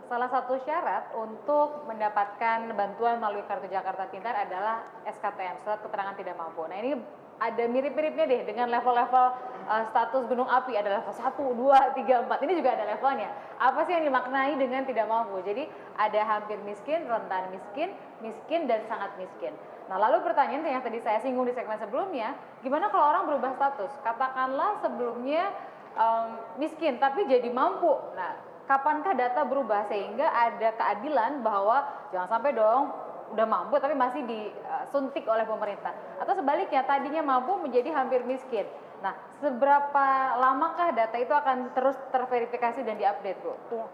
salah satu syarat untuk mendapatkan bantuan melalui Kartu Jakarta Pintar adalah SKTM, Surat Keterangan Tidak Mampu. Nah ini ada mirip-miripnya deh dengan level-level status gunung api, ada level 1, 2, 3, 4, ini juga ada levelnya. Apa sih yang dimaknai dengan tidak mampu? Jadi ada hampir miskin, rentan miskin, miskin, dan sangat miskin. Nah lalu pertanyaan yang tadi saya singgung di segmen sebelumnya, gimana kalau orang berubah status? Katakanlah sebelumnya miskin tapi jadi mampu. Nah kapankah data berubah sehingga ada keadilan bahwa jangan sampai dong udah mampu tapi masih disuntik oleh pemerintah, atau sebaliknya tadinya mampu menjadi hampir miskin. Nah, seberapa lamakah data itu akan terus terverifikasi dan diupdate, Bu? Iya.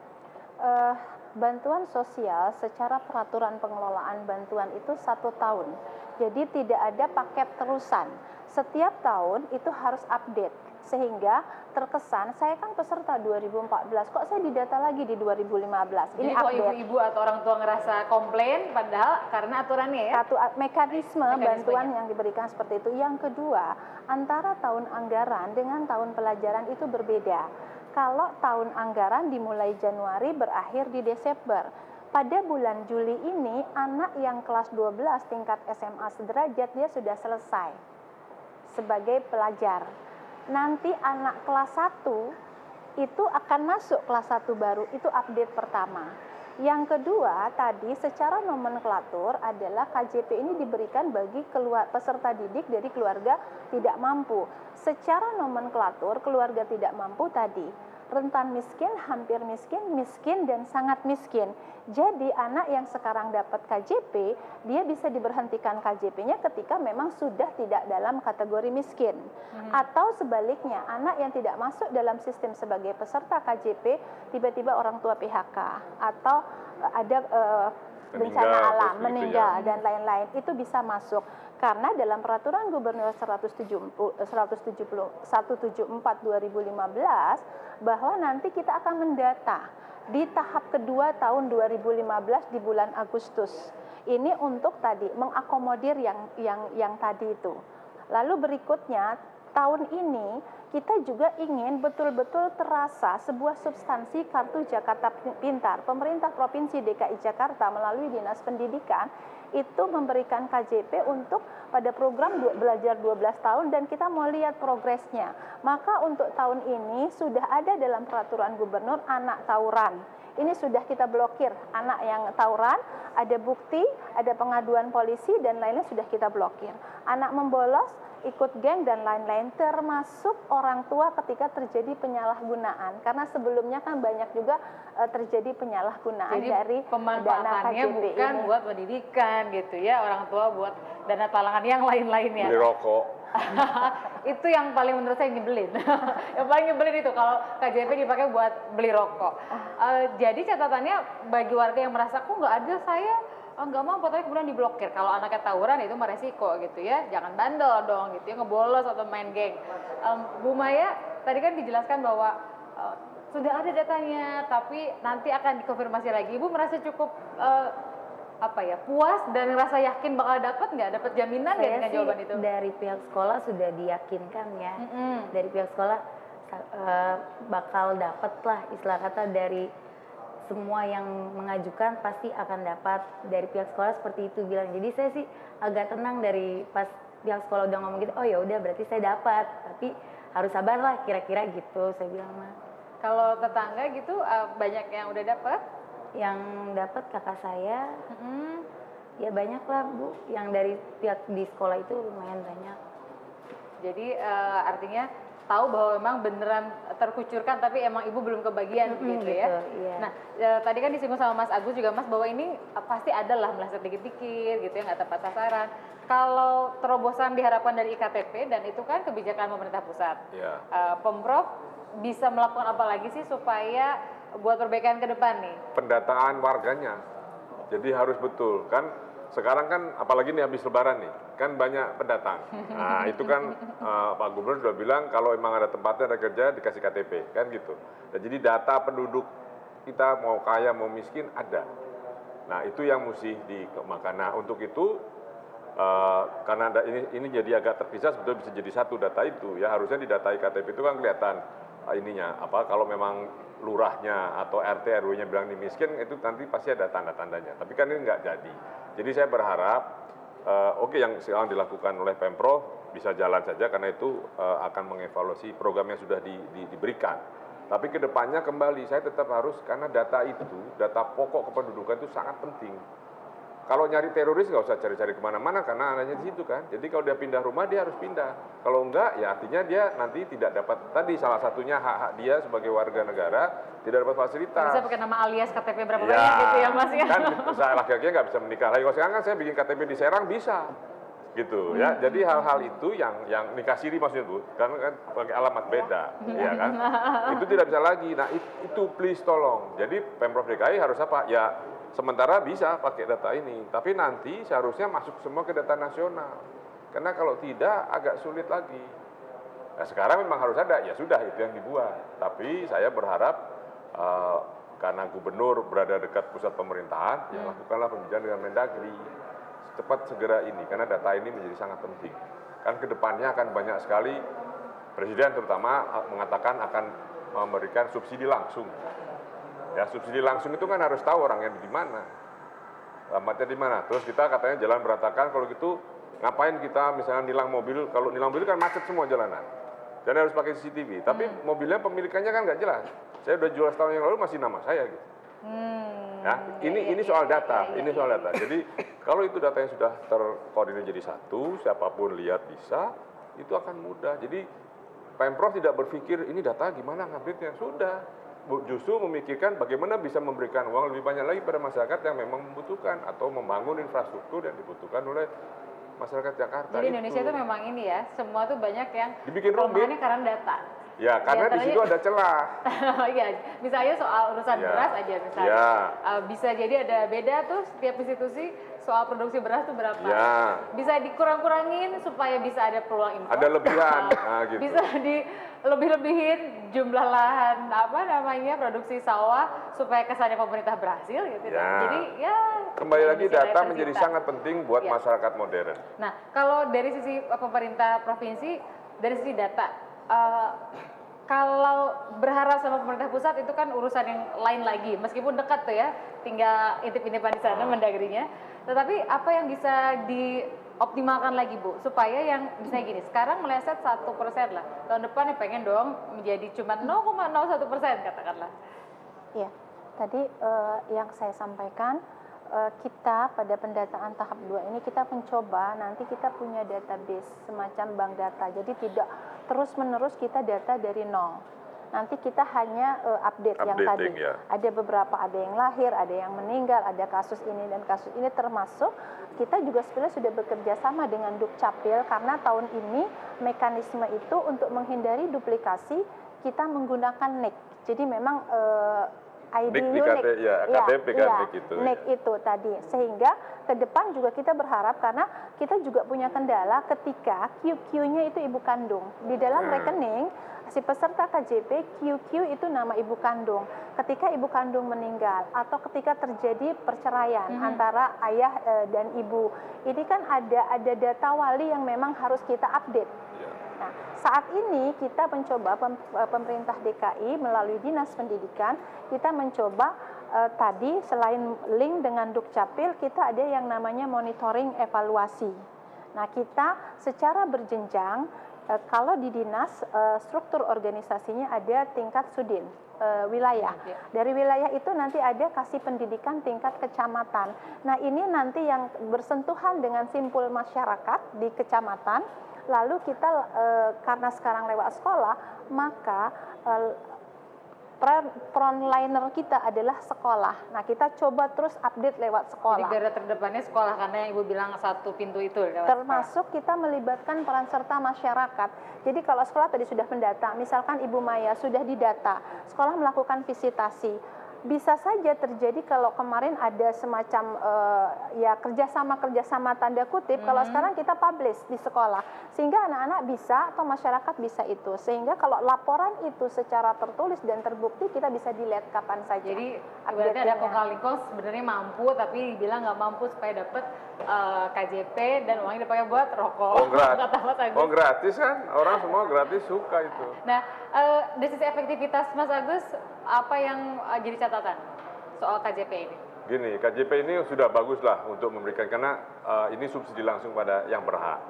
Bantuan sosial secara peraturan pengelolaan bantuan itu 1 tahun. Jadi tidak ada paket terusan. Setiap tahun itu harus update. Sehingga terkesan saya kan peserta 2014, kok saya didata lagi di 2015. Ini jadi kalau update. ibu-ibu atau orang tua ngerasa komplain padahal karena aturannya ya. Satu, mekanisme bantuan yang diberikan seperti itu. Yang kedua, antara tahun anggaran dengan tahun pelajaran itu berbeda. Kalau tahun anggaran dimulai Januari berakhir di Desember. Pada bulan Juli ini anak yang kelas 12 tingkat SMA sederajat dia sudah selesai sebagai pelajar. Nanti anak kelas 1 itu akan masuk kelas 1 baru, itu update pertama. Yang kedua, tadi secara nomenklatur adalah KJP ini diberikan bagi peserta didik dari keluarga tidak mampu. Secara nomenklatur keluarga tidak mampu tadi, rentan miskin, hampir miskin, miskin, dan sangat miskin. Jadi anak yang sekarang dapat KJP, dia bisa diberhentikan KJP-nya ketika memang sudah tidak dalam kategori miskin. Atau sebaliknya, anak yang tidak masuk dalam sistem sebagai peserta KJP, tiba-tiba orang tua PHK, atau ada bencana alam, meninggal, dan lain-lain, itu bisa masuk. Karena dalam peraturan Gubernur 174 2015 bahwa nanti kita akan mendata di tahap kedua tahun 2015 di bulan Agustus. Ini untuk tadi mengakomodir yang tadi itu. Lalu berikutnya tahun ini kita juga ingin betul-betul terasa sebuah substansi Kartu Jakarta Pintar. Pemerintah Provinsi DKI Jakarta melalui Dinas Pendidikan itu memberikan KJP untuk pada program belajar 12 tahun dan kita mau lihat progresnya. Maka untuk tahun ini sudah ada dalam peraturan gubernur anak tawuran. Ini sudah kita blokir, anak yang tawuran, ada bukti, ada pengaduan polisi dan lainnya sudah kita blokir. Anak membolos, ikut geng dan lain-lain, termasuk orang tua ketika terjadi penyalahgunaan. Karena sebelumnya kan banyak juga terjadi penyalahgunaan. Jadi dari pemanfaatannya bukan ini buat pendidikan gitu ya, orang tua buat dana talangan yang lain-lainnya. Beli rokok. Itu yang paling menurut saya nyebelin. Yang paling nyebelin itu kalau KJP dipakai buat beli rokok. Jadi catatannya bagi warga yang merasa kok nggak ada saya nggak mau, tapi kemudian diblokir. Kalau anaknya tawuran itu mah resiko gitu ya, jangan bandel dong gitu ya, ngebolos atau main geng. Bu Maya tadi kan dijelaskan bahwa sudah ada datanya, tapi nanti akan dikonfirmasi lagi. Ibu merasa cukup puas dan merasa yakin bakal dapat jaminan nggak dengan jawaban itu? Dari pihak sekolah sudah diyakinkan ya, dari pihak sekolah bakal dapat lah, istilah kata dari semua yang mengajukan pasti akan dapat, dari pihak sekolah seperti itu bilang. Jadi saya sih agak tenang dari pas pihak sekolah udah ngomong gitu, oh ya udah berarti saya dapat, tapi harus sabar lah kira-kira gitu saya bilang mah. Kalau tetangga gitu banyak yang udah dapat? Yang dapat kakak saya, ya banyak lah Bu, yang dari pihak di sekolah itu lumayan banyak. Jadi artinya tahu bahwa memang beneran terkucurkan tapi emang ibu belum kebagian gitu ya. Iya. Nah tadi kan disinggung sama Mas Agus juga Mas bahwa ini pasti ada lah meleset dikit-dikit gitu ya, nggak tepat sasaran. Kalau terobosan diharapkan dari IKTP dan itu kan kebijakan pemerintah pusat, Pemprov bisa melakukan apa lagi sih supaya buat perbaikan ke depan nih? Pendataan warganya, jadi harus betul kan. Sekarang kan apalagi nih habis lebaran nih, kan banyak pendatang. Nah itu kan Pak Gubernur sudah bilang kalau emang ada tempatnya ada kerja dikasih KTP, kan gitu. Nah, jadi data penduduk kita mau kaya mau miskin ada. Nah itu yang mesti dikembangkan. Nah untuk itu karena ini jadi agak terpisah, sebetulnya bisa jadi satu data itu ya, harusnya di data KTP itu kan kelihatan ininya apa kalau memang lurahnya atau RT RW-nya bilang ini miskin, itu nanti pasti ada tanda-tandanya. Tapi kan ini nggak jadi. Jadi saya berharap oke, yang sekarang dilakukan oleh Pemprov bisa jalan saja karena itu akan mengevaluasi program yang sudah diberikan. Tapi kedepannya kembali saya tetap harus, karena data itu, data pokok kependudukan itu sangat penting. Kalau nyari teroris nggak usah cari-cari kemana-mana karena adanya di situ kan. Jadi kalau dia pindah rumah dia harus pindah. Kalau enggak ya artinya dia nanti tidak dapat, tadi salah satunya hak-hak dia sebagai warga negara tidak dapat fasilitas. Bisa pakai nama alias KTP berapa banyak gitu ya Mas ya. Kan saya laki-laki nggak bisa menikah lagi. Kalau sekarang kan saya bikin KTP di Serang bisa. Gitu ya. Jadi hal-hal itu yang nikah siri maksudnya Bu, karena kan pakai alamat beda, ya kan. Itu tidak bisa lagi. Nah, itu please tolong. Jadi Pemprov DKI harus apa? Ya sementara bisa pakai data ini, tapi nanti seharusnya masuk semua ke data nasional. Karena kalau tidak agak sulit lagi. Nah, sekarang memang harus ada, ya sudah itu yang dibuat. Tapi saya berharap karena gubernur berada dekat pusat pemerintahan, ya lakukanlah pembicaraan dengan Mendagri. Cepat segera ini, karena data ini menjadi sangat penting. Kan kedepannya akan banyak sekali, Presiden terutama mengatakan akan memberikan subsidi langsung. Ya, subsidi langsung itu kan harus tahu orangnya di mana, alamatnya di mana. Terus kita katanya jalan berantakan, kalau gitu ngapain kita misalnya nilang mobil? Kalau nilang mobil kan macet semua jalanan, dan harus pakai CCTV. Tapi mobilnya pemilikannya kan nggak jelas. Saya udah jual setahun yang lalu masih nama saya gitu. Ya, ini soal data, ini soal data. Jadi kalau itu datanya sudah terkoordinir jadi satu, siapapun lihat bisa, itu akan mudah. Jadi Pemprov tidak berpikir ini data gimana ngupdate-nya, sudah. Justru memikirkan bagaimana bisa memberikan uang lebih banyak lagi pada masyarakat yang memang membutuhkan atau membangun infrastruktur yang dibutuhkan oleh masyarakat Jakarta. Jadi Indonesia itu memang ini ya, semua tuh banyak yang dibikin rumit karena data. Ya, karena di situ ada celah. Iya, misalnya soal urusan beras aja misalnya. Bisa jadi ada beda tuh setiap institusi soal produksi beras tuh berapa. Ya. Bisa dikurang-kurangin supaya bisa ada peluang impor. Ada lebihan, gitu. Bisa lebih-lebihin jumlah lahan produksi sawah supaya kesannya pemerintah berhasil gitu. Ya. Jadi ya kembali lagi data menjadi sangat penting buat masyarakat modern. Nah, kalau dari sisi pemerintah provinsi, dari sisi data, kalau berharap sama pemerintah pusat itu kan urusan yang lain lagi, meskipun dekat tuh ya, tinggal intip-intipan di sana Mendagrinya. Tetapi apa yang bisa dioptimalkan lagi Bu, supaya yang misalnya gini, sekarang meleset 1% lah, tahun depan ya pengen dong menjadi cuma 0,01% katakanlah. Iya, tadi yang saya sampaikan, kita pada pendataan tahap 2 ini kita mencoba nanti kita punya database semacam bank data, jadi tidak terus-menerus kita data dari nol. Nanti kita hanya update yang tadi. Ya. Ada beberapa, ada yang lahir, ada yang meninggal, ada kasus ini dan kasus ini, termasuk kita juga sebenarnya sudah bekerja sama dengan Dukcapil karena tahun ini mekanisme itu untuk menghindari duplikasi kita menggunakan NIK. Jadi memang ID KTP gitu. NIK itu tadi, sehingga ke depan juga kita berharap, karena kita juga punya kendala ketika QQ-nya itu ibu kandung di dalam rekening si peserta KJP. QQ itu nama ibu kandung. Ketika ibu kandung meninggal atau ketika terjadi perceraian antara ayah dan ibu, ini kan ada data wali yang memang harus kita update. Nah, saat ini kita mencoba, pemerintah DKI melalui Dinas Pendidikan, kita mencoba tadi selain link dengan Dukcapil, kita ada yang namanya monitoring evaluasi. Nah, kita secara berjenjang, kalau di dinas struktur organisasinya ada tingkat sudin wilayah. Dari wilayah itu nanti ada kasih pendidikan tingkat kecamatan. Nah, ini nanti yang bersentuhan dengan simpul masyarakat di kecamatan. Lalu kita karena sekarang lewat sekolah, maka frontliner kita adalah sekolah. Nah, kita coba terus update lewat sekolah. Jadi garda terdepannya sekolah, karena yang Ibu bilang satu pintu itu. Termasuk kita melibatkan peran serta masyarakat. Jadi kalau sekolah tadi sudah mendata, misalkan Ibu Maya sudah didata, sekolah melakukan visitasi. bisa saja terjadi kalau kemarin ada semacam ya kerjasama tanda kutip, kalau sekarang kita publish di sekolah, sehingga anak-anak bisa atau masyarakat bisa itu, sehingga kalau laporan itu secara tertulis dan terbukti kita bisa dilihat kapan saja. Jadi berarti ada Kokalingko sebenarnya mampu tapi dibilang nggak mampu supaya dapat KJP dan uangnya dipakai buat rokok. Oh gratis kan, orang semua gratis suka itu. Nah, dari sisi efektivitas Mas Agus, apa yang jadi catatan soal KJP ini? Gini, KJP ini sudah bagus lah untuk memberikan, karena ini subsidi langsung pada yang berhak.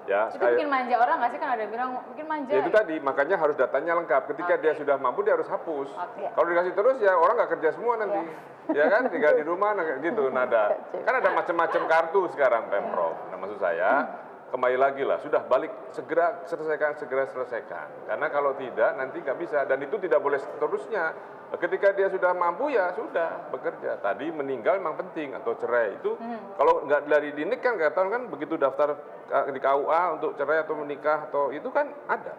Ya, itu bikin manja orang nggak sih? Kan ada yang bilang bikin manja. Ya itu tadi, makanya harus datanya lengkap. Ketika dia sudah mampu, dia harus hapus. Kalau dikasih terus ya orang nggak kerja semua nanti. Ya kan, tinggal di rumah gitu. Nada. Kan ada macam-macam kartu sekarang Pemprov. Nah, maksud saya kembali lagi lah, sudah balik segera selesaikan. Karena kalau tidak nanti nggak bisa, dan itu tidak boleh seterusnya. Ketika dia sudah mampu ya sudah bekerja. Tadi meninggal memang penting atau cerai itu kalau nggak dari dinik kan nggak tahu kan, begitu daftar di KUA untuk cerai atau menikah atau itu kan ada.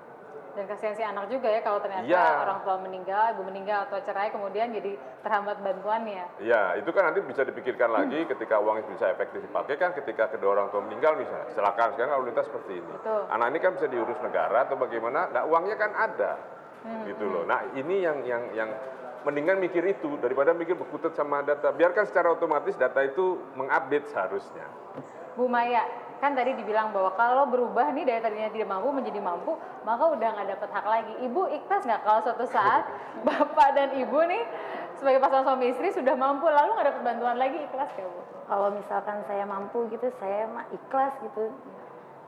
Dan kasihan si anak juga ya kalau ternyata orang tua meninggal, ibu meninggal atau cerai kemudian jadi terhambat bantuannya. Ya, itu kan nanti bisa dipikirkan lagi ketika uangnya bisa efektif dipakai kan ketika kedua orang tua meninggal misalnya. Kecelakaan sekarang lalu lintas seperti ini. Betul. Anak ini kan bisa diurus negara atau bagaimana, nah uangnya kan ada. Gitu loh. Nah, ini yang mendingan mikir itu daripada mikir berkutat sama data. Biarkan secara otomatis data itu mengupdate seharusnya. Bu Maya, kan tadi dibilang bahwa kalau berubah nih dari tadinya tidak mampu menjadi mampu, maka udah nggak dapat hak lagi. Ibu ikhlas nggak kalau suatu saat bapak dan ibu nih sebagai pasangan suami istri sudah mampu lalu nggak dapat bantuan lagi, ikhlas nggak Bu? Kalau misalkan saya mampu gitu, saya mah ikhlas gitu,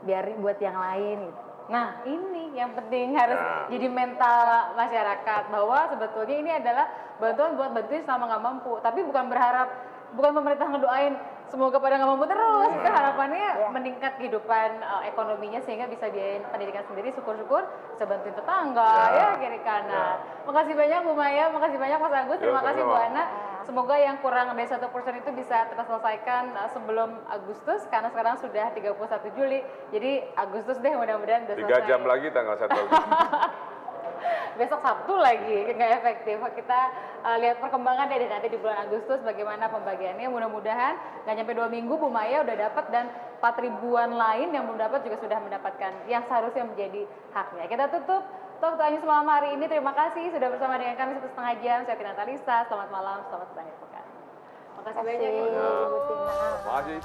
biar buat yang lain gitu. Nah ini yang penting harus jadi mental masyarakat bahwa sebetulnya ini adalah bantuan buat bantuin selama nggak mampu, tapi bukan berharap, bukan pemerintah ngedoain semoga pada nggak mampu terus. Itu harapannya meningkat kehidupan ekonominya sehingga bisa biayain pendidikan sendiri, syukur-syukur bisa bantuin tetangga ya kiri kanan. Makasih banyak Bu Maya, makasih banyak Mas Agus, terima kasih Bu Ana. Semoga yang kurang dari 1% itu bisa terselesaikan sebelum Agustus, karena sekarang sudah 31 Juli. Jadi Agustus deh mudah-mudahan udah selesai. 3 jam lagi tanggal 1 Agustus. Besok Sabtu lagi, nggak efektif. Kita lihat perkembangan deh nanti di bulan Agustus bagaimana pembagiannya. Mudah-mudahan nggak nyampe 2 minggu Bu Maya udah dapat, dan 4 ribuan lain yang belum dapat juga sudah mendapatkan yang seharusnya menjadi haknya. Kita tutup Talk to Anjus malam hari ini. Terima kasih sudah bersama dengan kami 1,5 jam. Saya Tina Talisa. Selamat malam, selamat berakhir pekan. Makasih banyak Ibu. Terima kasih.